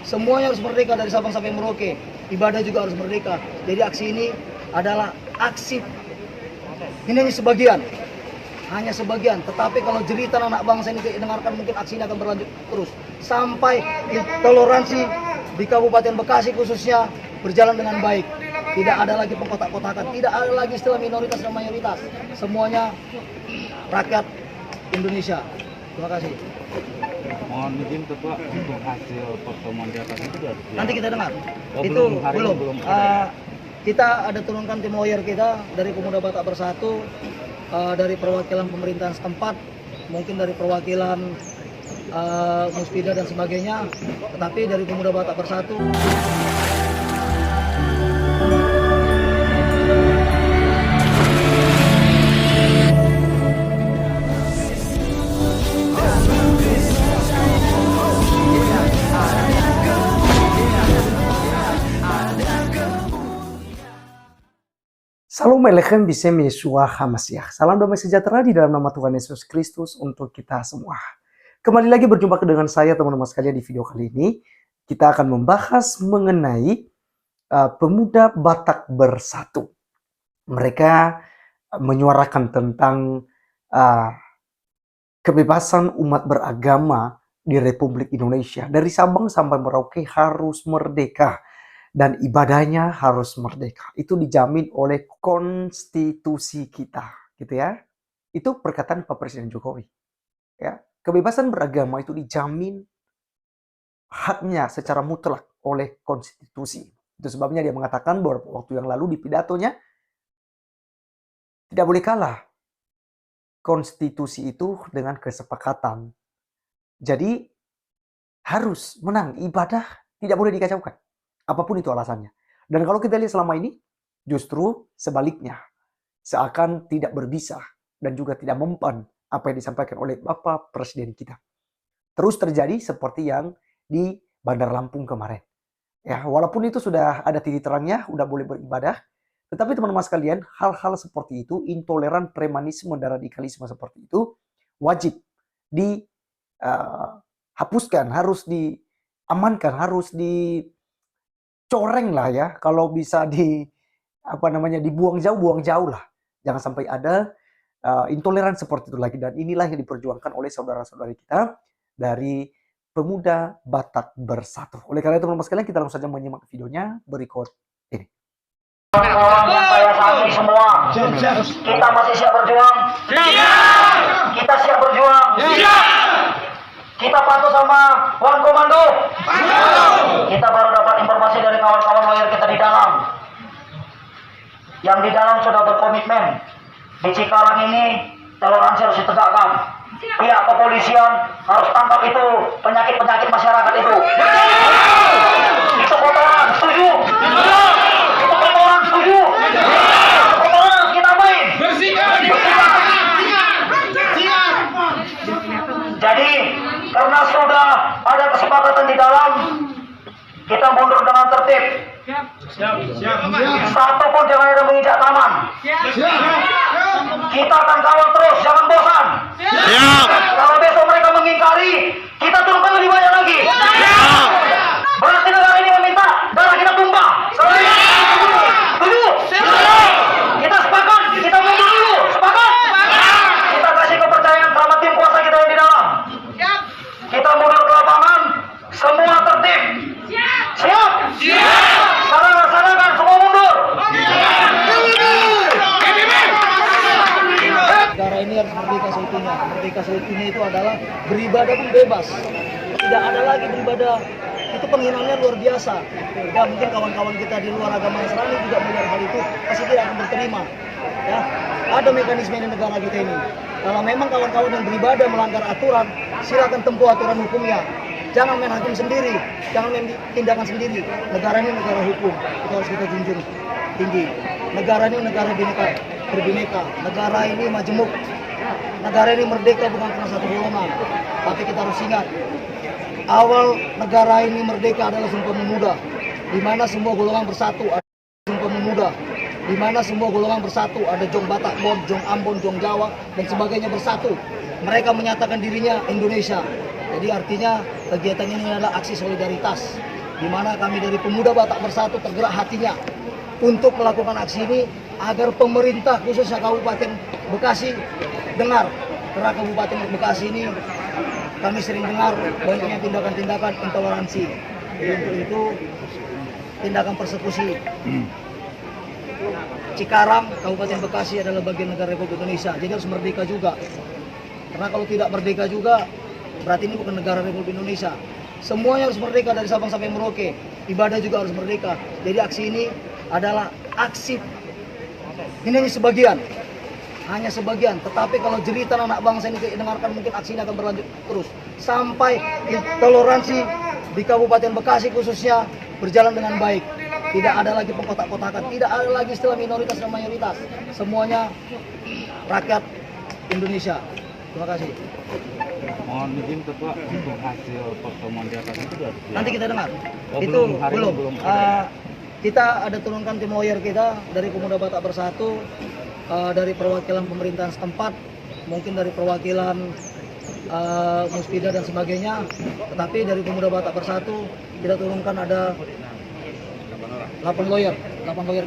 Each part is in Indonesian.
Semuanya harus merdeka dari Sabang sampai Merauke. Ibadah juga harus merdeka. Jadi aksi ini adalah aksi, ini hanya sebagian. Tetapi kalau jeritan anak bangsa ini didengarkan, mungkin aksi ini akan berlanjut terus sampai intoleransi di Kabupaten Bekasi khususnya berjalan dengan baik. Tidak ada lagi pengkotak-kotakan, tidak ada lagi istilah minoritas dan mayoritas. Semuanya rakyat Indonesia. Terima kasih. Mohon izin Ketua, untuk hasil pertemuan di atas itu sudah Nanti kita dengar. Oh, Itu belum. Kita ada turunkan tim lawyer kita dari Pemuda Batak Bersatu, dari perwakilan pemerintahan setempat, mungkin dari perwakilan Muspida dan sebagainya. Tetapi dari Pemuda Batak Bersatu. Salam Aleikum Bisem Yeshua HaMashiach. Salam damai sejahtera di dalam nama Tuhan Yesus Kristus untuk kita semua. Kembali lagi berjumpa dengan saya teman-teman sekalian di video kali ini. Kita akan membahas mengenai Pemuda Batak Bersatu. Mereka menyuarakan tentang kebebasan umat beragama di Republik Indonesia. Dari Sabang sampai Merauke harus merdeka. Dan ibadahnya harus merdeka. Itu dijamin oleh konstitusi kita, gitu ya. Itu perkataan Pak Presiden Jokowi. Ya, kebebasan beragama itu dijamin haknya secara mutlak oleh konstitusi. Itu sebabnya dia mengatakan beberapa waktu yang lalu di pidatonya, tidak boleh kalah konstitusi itu dengan kesepakatan. Jadi harus menang, ibadah tidak boleh dikacaukan. Apapun itu alasannya. Dan kalau kita lihat selama ini, justru sebaliknya. Seakan tidak berbisa dan juga tidak mempan apa yang disampaikan oleh Bapak Presiden kita. Terus terjadi seperti yang di Bandar Lampung kemarin. Ya, walaupun itu sudah ada titik terangnya, udah boleh beribadah. Tetapi teman-teman sekalian, hal-hal seperti itu, intoleran, premanisme, dan radikalisme seperti itu, wajib dihapuskan, harus diamankan, harus coreng lah ya, kalau bisa dibuang jauh lah. Jangan sampai ada intoleran seperti itu lagi. Dan inilah yang diperjuangkan oleh saudara-saudari kita dari Pemuda Batak Bersatu. Oleh karena itu teman-teman sekalian, kita langsung saja menyimak videonya berikut ini. Kawan saya kami semua, kita masih siap berjuang. Kita siap berjuang. Kita patuh sama Wan Komando. Kita baru dapat informasi dari kawan-kawan lawyer kita di dalam. Yang di dalam sudah berkomitmen. Di Cikarang ini toleransi harus ditegakkan. Pihak kepolisian harus tangkap itu penyakit-penyakit masyarakat itu. Itu kotoran, setuju? Itu kotoran, setuju? Kotoran harus kita main. Jadi karena sudah ada kesepakatan di dalam, kita mundur dengan tertib. Satu pun jangan ada menginjak taman. Kita akan kawal terus, jangan bosan. Kalau besok mereka mengingkari, kita turunkan lebih banyak lagi. Berarti negara ini meminta darah kita tumpah. Setuju? Kita sepakat, kita mundur dulu. Sepakat? Kita kasih kepercayaan sama tim kuasa kita yang di dalam. Kita mundur ke lapangan, semua tertib. Siap? Sekarang laksanakan, semua mundur. Negara ini harus merdeka seutuhnya. Merdeka seutuhnya itu adalah beribadah pun bebas. Tidak ada lagi beribadah. Itu penghinaannya luar biasa. Ya, mungkin kawan-kawan kita di luar agama Nasrani juga melihat hal itu, pasti tidak akan berterima. Ya, ada mekanisme di negara kita ini. Kalau memang kawan-kawan yang beribadah melanggar aturan, silakan tempuh aturan hukumnya. Jangan main hakim sendiri, jangan main tindakan sendiri. Negara ini negara hukum, itu harus kita junjung tinggi. Negara ini negara berbineka, negara ini majemuk, negara ini merdeka bukan karena satu golongan. Tapi kita harus ingat, awal negara ini merdeka adalah Sumpah Pemuda, di mana semua golongan bersatu. Ada Sumpah Pemuda, di mana semua golongan bersatu. Ada Jong Batak, Jong Ambon, Jong Jawa, dan sebagainya bersatu. Mereka menyatakan dirinya Indonesia. Jadi artinya kegiatan ini adalah aksi solidaritas, di mana kami dari Pemuda Batak Bersatu tergerak hatinya untuk melakukan aksi ini agar pemerintah khususnya Kabupaten Bekasi dengar. Karena Kabupaten Bekasi ini kami sering dengar banyaknya tindakan-tindakan intoleransi. Jadi untuk itu tindakan persekusi. Cikarang, Kabupaten Bekasi adalah bagian negara Republik Indonesia, jadi harus merdeka juga. Karena kalau tidak merdeka juga, berarti ini bukan negara Republik Indonesia. Semuanya harus merdeka dari Sabang sampai Merauke. Ibadah juga harus merdeka. Jadi aksi ini adalah aksi, ini hanya sebagian. Tetapi kalau jeritan anak bangsa ini didengarkan, mungkin aksi ini akan berlanjut terus sampai intoleransi di Kabupaten Bekasi khususnya berjalan dengan baik. Tidak ada lagi pengkotak-kotakan, tidak ada lagi istilah minoritas dan mayoritas. Semuanya rakyat Indonesia. Terima kasih. Mohon izin Ketua, untuk hasil pertemuan di atas itu sudah Nanti kita dengar. Oh, itu hari ini belum. ada. Kita ada turunkan tim lawyer kita dari Pemuda Batak Bersatu, dari perwakilan pemerintahan setempat, mungkin dari perwakilan Muspida dan sebagainya. Tetapi dari Pemuda Batak Bersatu kita turunkan ada 8 lawyer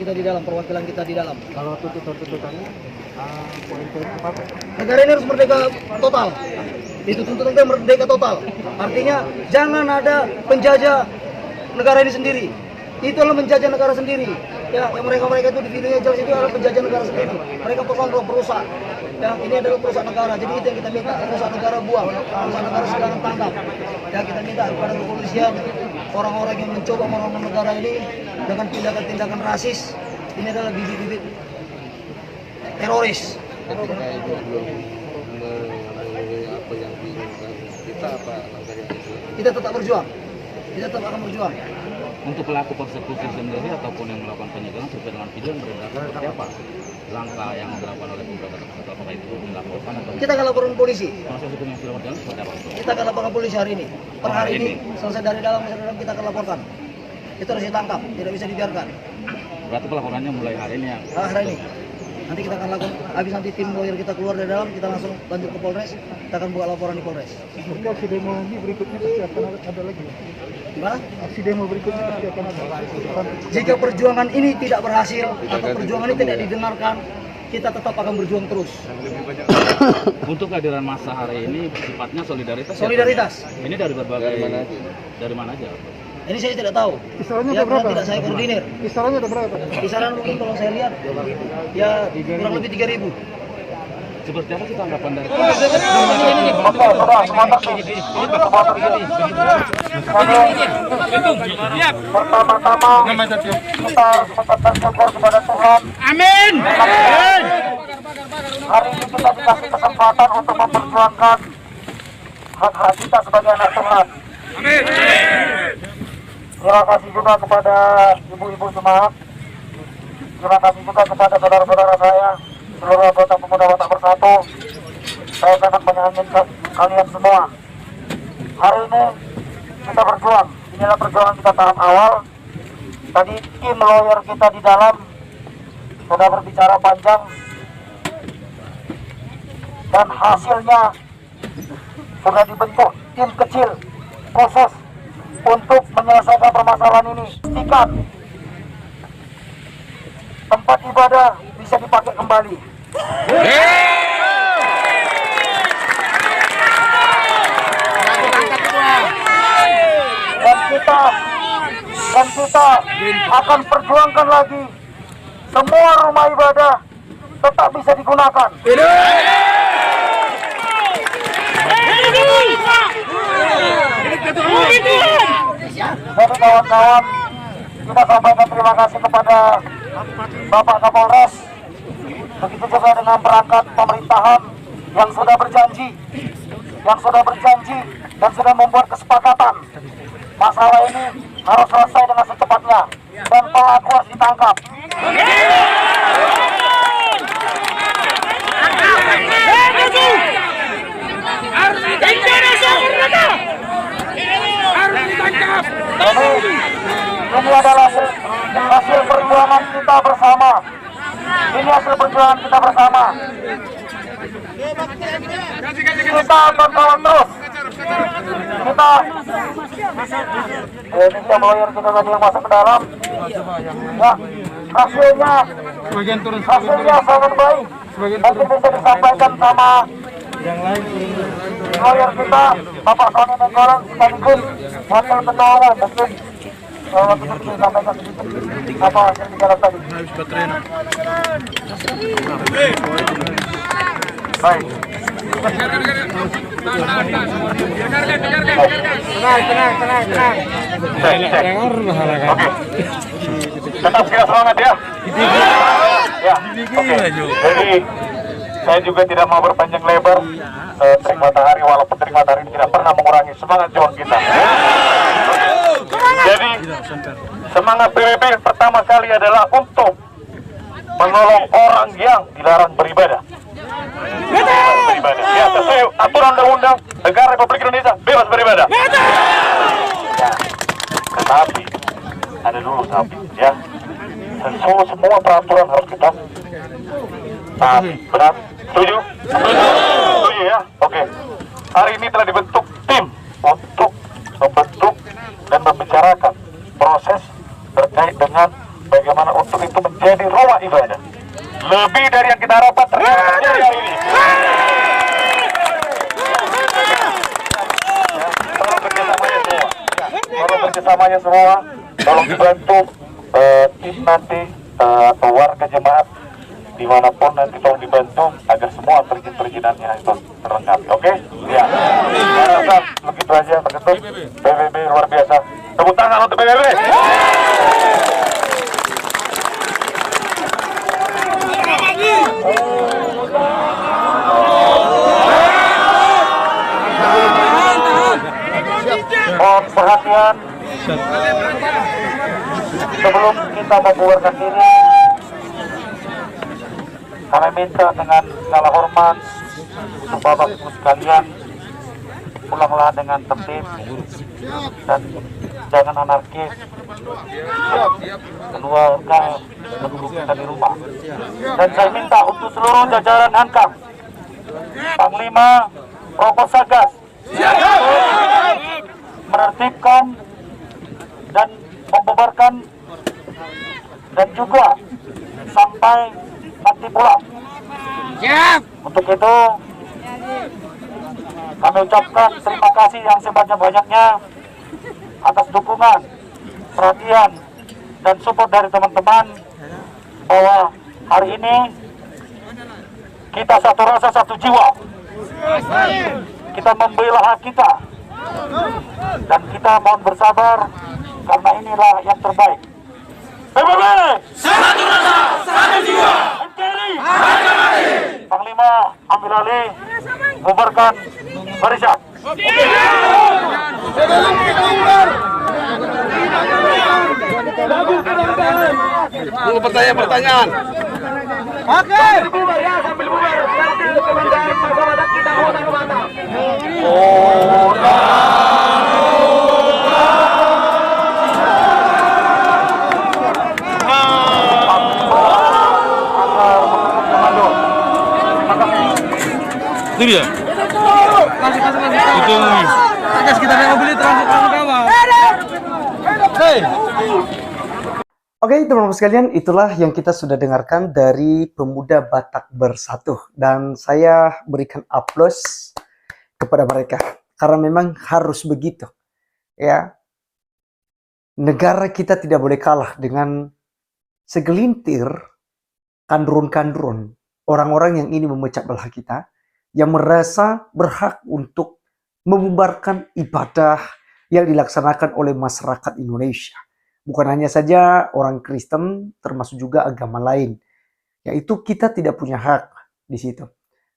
kita di dalam, perwakilan kita di dalam. Kalau tuntutannya, poin-poinnya apa? Negara ini harus merdeka total. Itu tuntutan merdeka total. Artinya jangan ada penjajah negara ini sendiri. Itu adalah menjajah negara sendiri. Ya, yang mereka itu di videonya jelas itu adalah penjajah negara sendiri. Mereka perusahaan. Ya, ini adalah perusahaan negara. Jadi itu yang kita minta, perusahaan negara buang, perusahaan negara silakan tangkap. Ya, kita minta kepada kepolisian, orang-orang yang mencoba merongrong negara ini dengan tindakan-tindakan rasis, ini adalah bibit-bibit teroris. Ketika itu belum memenuhi apa yang diinginkan kita, apa langkah yang diinginkan? Kita tetap berjuang. Kita tetap akan berjuang. Untuk pelaku persekusi sendiri ataupun yang melakukan penyegelan sesuai dengan video yang beredar seperti apa? Langkah yang dilakukan oleh beberapa tersangka, apakah itu dilaporkan atau Kita akan laporan polisi. proses hukum yang sudah berjalan seperti apa? Kita akan laporkan polisi hari ini. Per hari ini selesai dari dalam kita akan laporkan. Itu harus ditangkap, tidak bisa dibiarkan. Berarti pelaporannya mulai hari ini ya? Hari ini. Nanti kita akan lakukan, habis nanti tim lawyer kita keluar dari dalam, kita langsung lanjut ke Polres, kita akan buka laporan di Polres. Aksi demo ini berikutnya pasti akan ada lagi. Gimana? Aksi demo berikutnya pasti akan ada. Jika perjuangan ini tidak berhasil atau perjuangan ini tidak didengarkan, kita tetap akan berjuang terus. Untuk kehadiran massa hari ini sifatnya solidaritas. Solidaritas. Ini dari berbagai dari mana aja? Ini saya tidak tahu. Kisarannya Ya, ada berapa? karena tidak saya koordinir. Kisarannya ada berapa? Kisaran mungkin kalau saya lihat, ya kurang lebih 3.000. Seperti apa sih tanggapan dari Oke, sudah semua tertib. Semua tertib. Pertama-tama kita mengucapkan syukur kepada Tuhan. Amin. Hari ini kita dikasih kesempatan untuk memperjuangkan hak-hak kita sebagai anak Tuhan. Amin. Terima kasih juga kepada ibu-ibu jemaat. Terima kasih juga kepada saudara-saudara saya, seluruh anggota Pemuda Batak Bersatu. Saya sangat menyayangi kalian semua. Hari ini kita berjuang. Inilah perjuangan kita tahap awal. Tadi tim lawyer kita di dalam sudah berbicara panjang, dan hasilnya sudah dibentuk tim kecil khusus untuk menyelesaikan permasalahan ini. Pastikan tempat ibadah bisa dipakai kembali. Dan kita akan perjuangkan lagi semua rumah ibadah tetap bisa digunakan. Jadi kawan-kawan, kita sampaikan terima kasih kepada Bapak Kapolres, begitu juga dengan perangkat pemerintahan yang sudah berjanji dan sudah membuat kesepakatan masalah ini harus selesai dengan secepatnya dan pelaku harus ditangkap. Ini adalah hasil perjuangan kita bersama. Ini hasil perjuangan kita bersama. Kita akan kawal terus kita. Minta lawyer kita tadi yang masuk ke dalam. Ya, hasilnya sangat baik. Nanti bisa disampaikan sama lawyer kita, Bapak Sony Nenggolan sekaligus wakil ketua umum. Mungkin waktu itu disampaikan sedikit apa hasil bicara tadi. Baik. Oke. Tetap kita semangat ya. Ya. Oke. Jadi saya juga tidak mau berpanjang lebar. Terik matahari, walaupun terik matahari tidak pernah mengurangi semangat juang kita. Jadi semangat PBB pertama kali adalah untuk menolong orang yang dilarang beribadah. Ya, sesuai aturan undang-undang negara Republik Indonesia bebas beribadah. Ya, tetapi ada dulu tapi ya, semua peraturan harus kita taati. Benar? Setuju? Setuju ya? Oke. Hari ini telah dibentuk tim untuk membentuk dan membicarakan proses terkait dengan bagaimana untuk itu menjadi rumah ibadah. Lebih dari yang kita harapkan ternyata terjadi hari ini. Tolong kerjasamanya semua. Tolong kerjasamanya semua. Tolong dibantu tim nanti atau warga jemaat dimanapun nanti tolong dibantu agar semua perizinannya itu terlengkapi. Oke? Ya. Saya rasa begitu aja terketuk. PBB luar biasa. Tepuk tangan untuk PBB. Mohon perhatian sebelum kita membubarkan diri. Kami minta dengan segala hormat untuk Bapak Ibu sekalian, pulanglah dengan tertib dan jangan anarkis. Keluarga penduduk kita di rumah. Dan saya minta untuk seluruh jajaran Hankam, Panglima, Prokosagas, menertibkan dan membubarkan dan juga sampai nanti pulang. Untuk itu kami ucapkan terima kasih yang sebanyak-banyaknya atas dukungan, perhatian, dan support dari teman-teman bahwa hari ini kita satu rasa satu jiwa. Kita membela hak kita dan kita mohon bersabar karena inilah yang terbaik. PBB satu rasa satu jiwa. NKRI harga mati. Panglima ambil alih, bubarkan barisan. Dulu pertanyaan. Oke. Ya, sambil bubar. Nanti kebanggaan masyarakat kita kota-kota. Itu dia. Itu Agas kita mau beli transit kawan. Oke, teman-teman sekalian, itulah yang kita sudah dengarkan dari Pemuda Batak Bersatu. Dan saya berikan aplaus kepada mereka. Karena memang harus begitu. Ya, negara kita tidak boleh kalah dengan segelintir kandrun-kandrun. Orang-orang yang ini memecah belah kita. Yang merasa berhak untuk membubarkan ibadah yang dilaksanakan oleh masyarakat Indonesia. Bukan hanya saja orang Kristen, termasuk juga agama lain. Yaitu kita tidak punya hak di situ.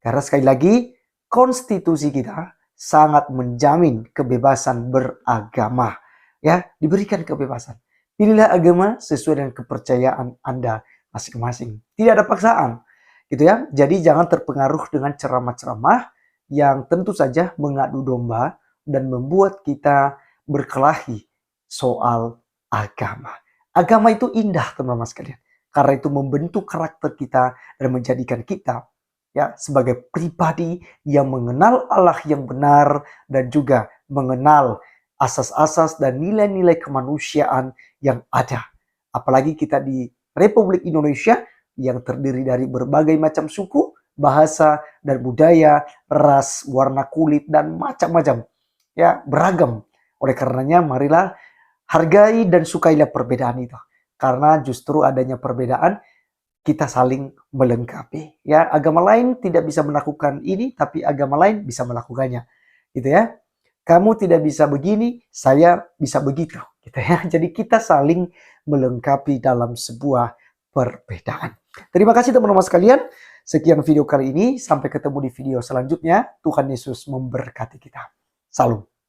Karena sekali lagi, konstitusi kita sangat menjamin kebebasan beragama. Ya, diberikan kebebasan. Pilihlah agama sesuai dengan kepercayaan Anda masing-masing. Tidak ada paksaan. Gitu ya. Jadi jangan terpengaruh dengan ceramah-ceramah yang tentu saja mengadu domba dan membuat kita berkelahi soal agama. Agama itu indah, teman-teman sekalian. Karena itu membentuk karakter kita dan menjadikan kita ya, sebagai pribadi yang mengenal Allah yang benar dan juga mengenal asas-asas dan nilai-nilai kemanusiaan yang ada. Apalagi kita di Republik Indonesia yang terdiri dari berbagai macam suku, bahasa, dan budaya, ras, warna kulit, dan macam-macam. Ya, beragam. Oleh karenanya, marilah hargai dan sukailah perbedaan itu. Karena justru adanya perbedaan, kita saling melengkapi. Ya, agama lain tidak bisa melakukan ini, tapi agama lain bisa melakukannya. Gitu ya. Kamu tidak bisa begini, saya bisa begitu. Gitu ya. Jadi kita saling melengkapi dalam sebuah perbedaan. Terima kasih teman-teman sekalian. Sekian video kali ini. Sampai ketemu di video selanjutnya. Tuhan Yesus memberkati kita. Salam.